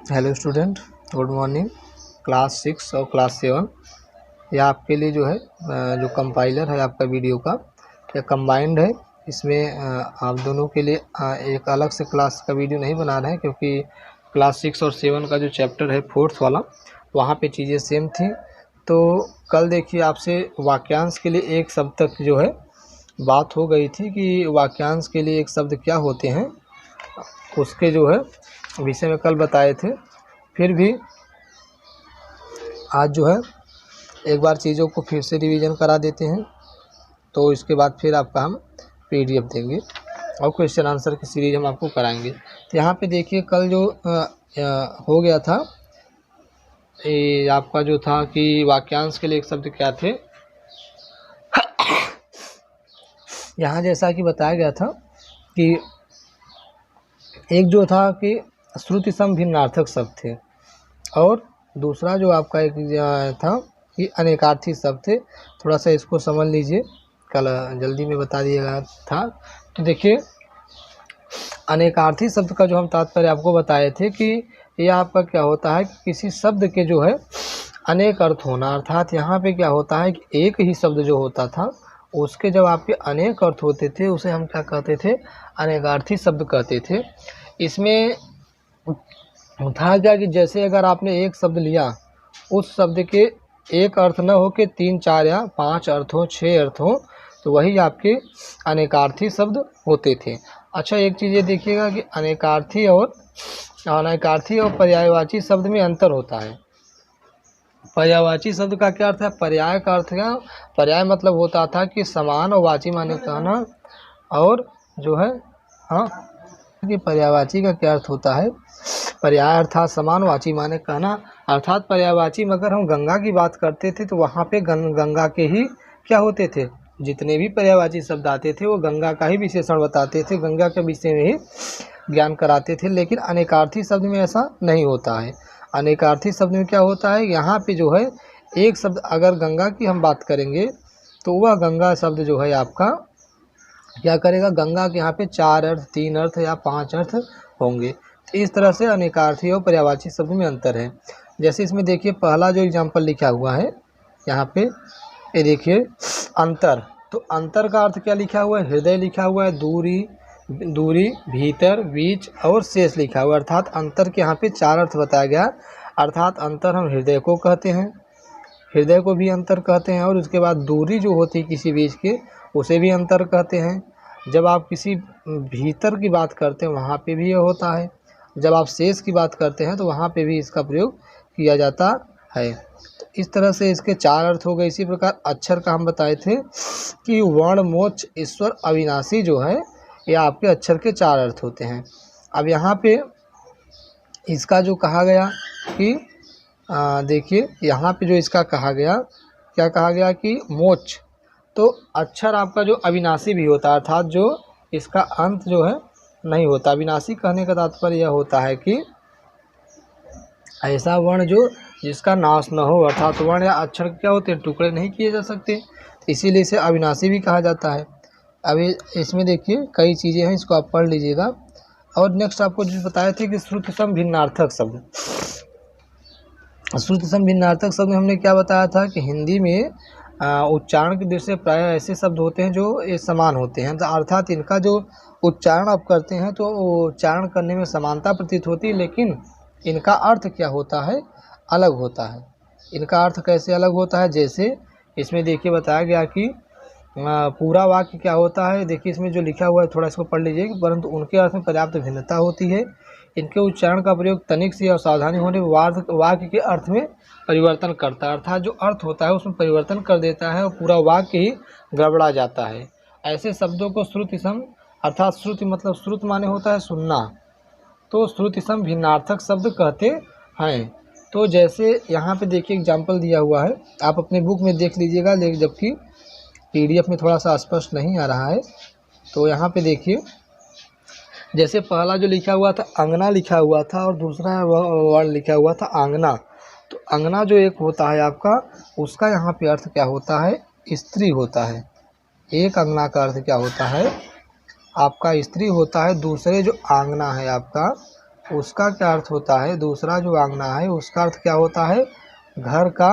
Hello student, good morning. Class 6 और class 7 यह आपके लिए जो है जो कंपाइलर है आपका वीडियो का, यह कंबाइंड है। इसमें आप दोनों के लिए एक अलग से क्लास का वीडियो नहीं बना रहे हैं, क्योंकि क्लास 6 और 7 का जो चैप्टर है 4th वाला, वहाँ पे चीज़ें सेम थी। तो कल देखिए आपसे वाक्यांश के लिए एक शब्द तक जो है बात हो गई थी कि वाक्यांश के लिए एक शब्द क्या होते हैं, उसके जो है विषय में कल बताए थे। फिर भी आज जो है एक बार चीज़ों को फिर से रिवीजन करा देते हैं, तो इसके बाद फिर आपका हम पीडीएफ देंगे और क्वेश्चन आंसर की सीरीज हम आपको कराएंगे। तो यहाँ पे देखिए कल जो हो गया था, ये आपका जो था कि वाक्यांश के लिए एक शब्द क्या थे। यहाँ जैसा कि बताया गया था कि एक जो था कि श्रुति सम भिन्नार्थक शब्द थे, और दूसरा जो आपका एक था कि अनेकार्थी शब्द थे। थोड़ा सा इसको समझ लीजिए, कल जल्दी में बता दिया गया था। तो देखिए अनेकार्थी शब्द का जो हम तात्पर्य आपको बताए थे कि ये आपका क्या होता है कि किसी शब्द के जो है अनेक अर्थ होना, अर्थात यहाँ पे क्या होता है कि एक ही शब्द जो होता था उसके जब आपके अनेक अर्थ होते थे उसे हम क्या कहते थे, अनेकार्थी शब्द कहते थे। इसमें था क्या कि जैसे अगर आपने एक शब्द लिया, उस शब्द के एक अर्थ न हो के 3, 4 या 5 अर्थ हो, 6 अर्थ हो, तो वही आपके अनेकार्थी शब्द होते थे। अच्छा, एक चीज़ ये देखिएगा कि अनेकार्थी और पर्यायवाची शब्द में अंतर होता है। पर्यायवाची शब्द का क्या अर्थ है, पर्याय का अर्थ क्या, पर्याय मतलब होता था कि समान, और वाची माने कहना, और जो है कि पर्यायवाची का क्या अर्थ होता है, पर्याय अर्थात समान, वाची माने कहना। अर्थात पर्यायवाची में अगर हम गंगा की बात करते थे तो वहाँ पे गंगा के ही क्या होते थे, जितने भी पर्यायवाची शब्द आते थे वो गंगा का ही विशेषण बताते थे, गंगा के विषय में ही ज्ञान कराते थे। लेकिन अनेकार्थी शब्द में ऐसा नहीं होता है। अनेकार्थी शब्द में क्या होता है, यहाँ पे जो है एक शब्द, अगर गंगा की हम बात करेंगे तो वह गंगा शब्द जो है आपका क्या करेगा, गंगा के यहाँ पे 4 अर्थ, 3 अर्थ या 5 अर्थ होंगे। तो इस तरह से अनेकार्थी और पर्यायवाची शब्द में अंतर है। जैसे इसमें देखिए पहला जो एग्जाम्पल लिखा हुआ है यहाँ पे, ये देखिए अंतर। तो अंतर का अर्थ क्या लिखा हुआ है, हृदय लिखा हुआ है, दूरी, भीतर, बीच और शेष लिखा हुआ है। अर्थात अंतर के यहाँ पे 4 अर्थ बताया गया। अर्थात अंतर हम हृदय को कहते हैं, हृदय को भी अंतर कहते हैं, और उसके बाद दूरी जो होती है किसी बीज के, उसे भी अंतर कहते हैं। जब आप किसी भीतर की बात करते हैं वहाँ पे भी यह होता है, जब आप शेष की बात करते हैं तो वहाँ पे भी इसका प्रयोग किया जाता है। तो इस तरह से इसके 4 अर्थ हो गए। इसी प्रकार अक्षर का हम बताए थे कि वर्ण, मोक्ष, ईश्वर, अविनाशी जो है, ये आपके अक्षर के 4 अर्थ होते हैं। अब यहाँ पे इसका जो कहा गया कि देखिए यहाँ पे जो इसका कहा गया, क्या कहा गया कि मोक्ष, तो अक्षर आपका जो अविनाशी भी होता है, अर्थात जो इसका अंत जो है नहीं होता। अविनाशी कहने का तात्पर्य यह होता है कि ऐसा वर्ण जो जिसका नाश न हो, अर्थात वर्ण या अक्षर क्या होते हैं, टुकड़े नहीं किए जा सकते, इसीलिए इसे अविनाशी भी कहा जाता है। अभी इसमें देखिए कई चीज़ें हैं, इसको आप पढ़ लीजिएगा। और नेक्स्ट आपको जो बताए थे कि श्रुति सम भिन्नार्थक शब्द, श्रुति सम भिन्नार्थक शब्द में हमने क्या बताया था कि हिंदी में उच्चारण की दृष्टि से प्राय ऐसे शब्द होते हैं जो ये समान होते हैं, अर्थात इनका जो उच्चारण आप करते हैं तो उच्चारण करने में समानता प्रतीत होती है, लेकिन इनका अर्थ क्या होता है, अलग होता है। इनका अर्थ कैसे अलग होता है, जैसे इसमें देखिए बताया गया कि पूरा वाक्य क्या होता है। देखिए इसमें जो लिखा हुआ है थोड़ा इसको पढ़ लीजिए, परंतु उनके अर्थ में पर्याप्त भिन्नता होती है। इनके उच्चारण का प्रयोग तनिक से और सावधानी होने वाक्य के अर्थ में परिवर्तन करता है, अर्थात जो अर्थ होता है उसमें परिवर्तन कर देता है और पूरा वाक्य ही गड़बड़ा जाता है। ऐसे शब्दों को श्रुति सम, अर्थात श्रुति मतलब श्रुत माने होता है सुनना, तो श्रुति सम भिन्नार्थक शब्द कहते हैं। तो जैसे यहाँ पे देखिए एग्जाम्पल दिया हुआ है, आप अपने बुक में देख लीजिएगा, लेकिन जबकि पीडीएफ में थोड़ा सा स्पष्ट नहीं आ रहा है। तो यहाँ पे देखिए जैसे पहला जो लिखा हुआ था अंगना लिखा हुआ था, और दूसरा वर्ड लिखा हुआ था आंगना। तो अंगना जो एक होता है आपका, उसका यहाँ पे अर्थ क्या होता है, स्त्री होता है। एक अंगना का अर्थ क्या होता है आपका, स्त्री होता है। दूसरे जो आंगना है आपका, उसका क्या अर्थ होता है, दूसरा जो आंगना है उसका अर्थ क्या होता है, घर का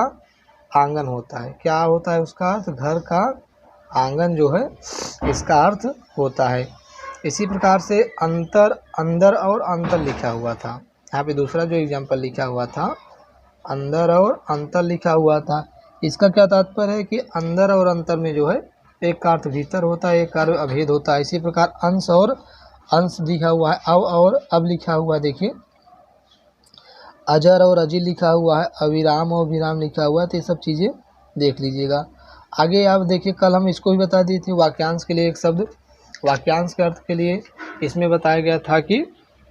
आंगन होता है। क्या होता है उसका अर्थ, घर का आंगन जो है इसका अर्थ होता है। इसी प्रकार से अंतर, अंदर और अंतर लिखा हुआ था, यहाँ पे दूसरा जो एग्जाम्पल लिखा हुआ था अंदर और अंतर लिखा हुआ था। इसका क्या तात्पर्य है कि अंदर और अंतर में जो है एक का अर्थ भीतर होता है, एक का अर्थ अभेद होता है। इसी प्रकार अंश और अंश लिखा हुआ है, और अब लिखा हुआ है देखिए अजर और अजिर लिखा हुआ है, अविराम और विराम लिखा हुआ है। तो ये सब चीज़ें देख लीजिएगा। आगे आप देखिए कल हम इसको भी बता दिए थे, वाक्यांश के लिए एक शब्द, वाक्यांश के अर्थ के लिए इसमें बताया गया था कि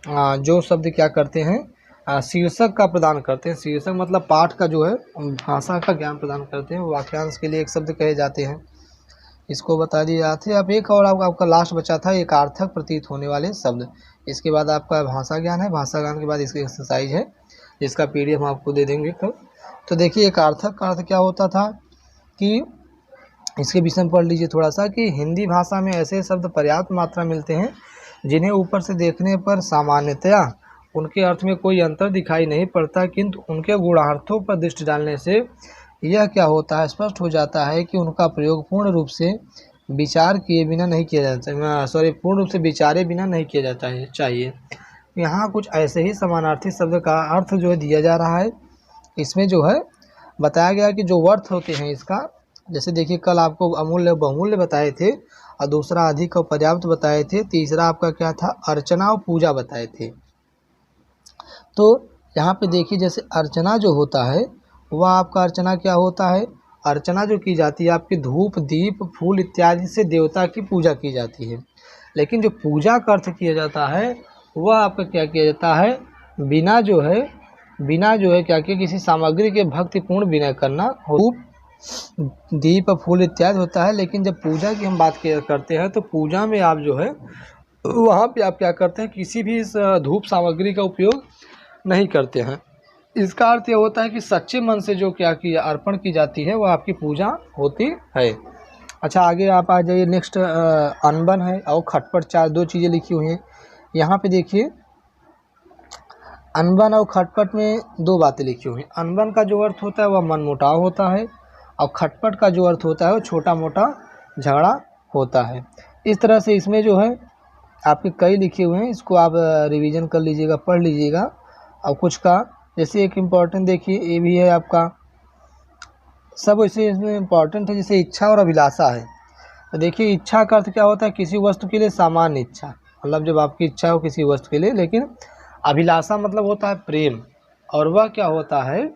जो शब्द क्या करते हैं, शीर्षक का प्रदान करते हैं। शीर्षक मतलब पाठ का जो है भाषा का ज्ञान प्रदान करते हैं, वाक्यांश के लिए एक शब्द कहे जाते हैं। इसको बता दिए जाते हैं। अब एक और आपका लास्ट बचा था, एक अर्थक प्रतीत होने वाले शब्द। इसके बाद आपका भाषा ज्ञान है, भाषा ज्ञान के बाद इसकी एक्सरसाइज है जिसका पीडीएफ हम आपको दे देंगे कल। तो देखिए एक अर्थक का अर्थ क्या होता था कि इसके विषय में पढ़ लीजिए थोड़ा सा, कि हिंदी भाषा में ऐसे शब्द पर्याप्त मात्रा मिलते हैं जिन्हें ऊपर से देखने पर सामान्यतया उनके अर्थ में कोई अंतर दिखाई नहीं पड़ता, किंतु उनके गुणार्थों पर दृष्टि डालने से यह क्या होता है, स्पष्ट हो जाता है कि उनका प्रयोग पूर्ण रूप से विचार किए बिना नहीं किया जाता, पूर्ण रूप से विचारे बिना नहीं किया जाता है चाहिए। यहाँ कुछ ऐसे ही समानार्थी शब्द का अर्थ जो है दिया जा रहा है। इसमें जो है बताया गया कि जो अर्थ होते हैं इसका, जैसे देखिए कल आपको अमूल्य बहुमूल्य बताए थे, और दूसरा अधिक और पर्याप्त बताए थे, तीसरा आपका क्या था, अर्चना और पूजा बताए थे। तो यहाँ पे देखिए जैसे अर्चना जो होता है वह आपका अर्चना क्या होता है, अर्चना जो की जाती है आपकी धूप दीप फूल इत्यादि से देवता की पूजा की जाती है। लेकिन जो पूजा का अर्थ किया जाता है वह आपका क्या किया जाता है, बिना जो है क्या कि किसी सामग्री के भक्तिपूर्ण विनय करना, धूप दीप फूल इत्यादि होता है। लेकिन जब पूजा की हम बात करते हैं तो पूजा में आप जो है वहाँ पे आप क्या करते हैं, किसी भी इस धूप सामग्री का उपयोग नहीं करते हैं। इसका अर्थ यह होता है कि सच्चे मन से जो क्या की अर्पण की जाती है वह आपकी पूजा होती है। अच्छा आगे आप आ जाइए, नेक्स्ट अनबन है और खटपट, चार दो चीज़ें लिखी हुई हैं यहाँ पे देखिए। अनबन और खटपट में दो बातें लिखी हुई हैं। अनबन का जो अर्थ होता है वह मनमुटाव होता है, और खटपट का जो अर्थ होता है वो छोटा मोटा झगड़ा होता है। इस तरह से इसमें जो है आपके कई लिखे हुए हैं, इसको आप रिवीजन कर लीजिएगा, पढ़ लीजिएगा। और कुछ का जैसे एक इम्पॉर्टेंट देखिए ये भी है आपका, सब वैसे इसमें इम्पॉर्टेंट है, जैसे इच्छा और अभिलाषा है। तो देखिए इच्छा का अर्थ क्या होता है, किसी वस्तु के लिए सामान्य इच्छा, मतलब जब आपकी इच्छा हो किसी वस्तु के लिए। लेकिन अभिलाषा मतलब होता है प्रेम, और वह क्या होता है,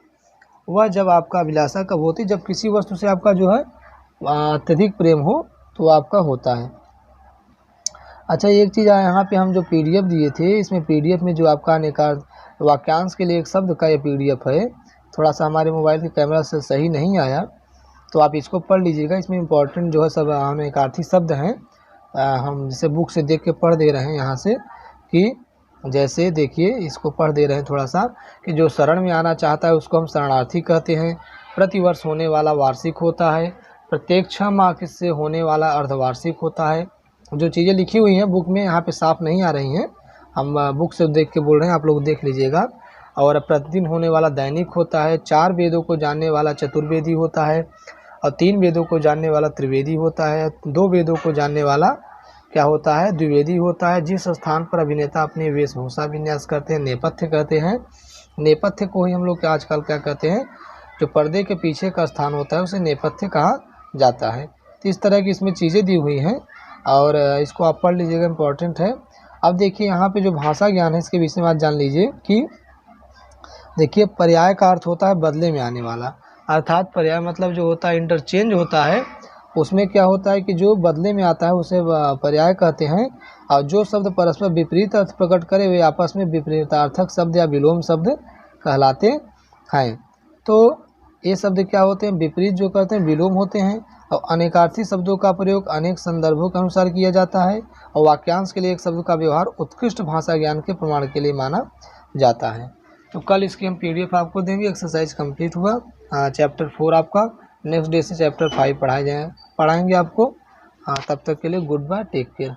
वह जब आपका अभिलाषा कब होती है, जब किसी वस्तु से आपका जो है अत्यधिक प्रेम हो तो आपका होता है। अच्छा एक चीज़ यहाँ पे हम जो पीडीएफ दिए थे, इसमें पीडीएफ में जो आपका अनेकार वाक्यांश के लिए एक शब्द का ये पीडीएफ है, थोड़ा सा हमारे मोबाइल के कैमरा से सही नहीं आया, तो आप इसको पढ़ लीजिएगा। इसमें इम्पोर्टेंट जो है सब अनेकार्थी शब्द हैं, हम जैसे बुक से देख के पढ़ दे रहे हैं यहाँ से, कि जैसे देखिए इसको पढ़ दे रहे हैं थोड़ा सा, कि जो शरण में आना चाहता है उसको हम शरणार्थी कहते हैं। प्रतिवर्ष होने वाला वार्षिक होता है, प्रत्येक 6 माह से होने वाला अर्धवार्षिक होता है। जो चीज़ें लिखी हुई हैं बुक में यहाँ पे साफ नहीं आ रही हैं, हम बुक से देख के बोल रहे हैं, आप लोग देख लीजिएगा। और प्रतिदिन होने वाला दैनिक होता है, 4 वेदों को जानने वाला चतुर्वेदी होता है, और 3 वेदों को जानने वाला त्रिवेदी होता है, 2 वेदों को जानने वाला क्या होता है, द्विवेदी होता है। जिस स्थान पर अभिनेता अपनी वेशभूषा विन्यास करते हैं नेपथ्य कहते हैं। नेपथ्य को ही हम लोग आजकल क्या कहते हैं, जो पर्दे के पीछे का स्थान होता है उसे नेपथ्य कहा जाता है। तो इस तरह की इसमें चीज़ें दी हुई हैं, और इसको आप पढ़ लीजिएगा, इम्पोर्टेंट है। अब देखिए यहाँ पे जो भाषा ज्ञान है इसके विषय में आज जान लीजिए कि देखिए पर्याय का अर्थ होता है बदले में आने वाला, अर्थात पर्याय मतलब जो होता है इंटरचेंज होता है, उसमें क्या होता है कि जो बदले में आता है उसे पर्याय कहते हैं। और जो शब्द परस्पर विपरीत अर्थ प्रकट करे वे आपस में विपरीतार्थक शब्द या विलोम शब्द कहलाते हैं। तो ये शब्द क्या होते हैं, विपरीत जो कहते हैं विलोम होते हैं। और अनेकार्थी शब्दों का प्रयोग अनेक संदर्भों के अनुसार किया जाता है, और वाक्यांश के लिए एक शब्द का व्यवहार उत्कृष्ट भाषा ज्ञान के प्रमाण के लिए माना जाता है। तो कल इसकी हम पीडीएफ आपको देंगे। एक्सरसाइज कंप्लीट हुआ, चैप्टर 4 आपका, नेक्स्ट डे से चैप्टर 5 पढ़ाएंगे आपको। तब तक के लिए गुड बाय, टेक केयर।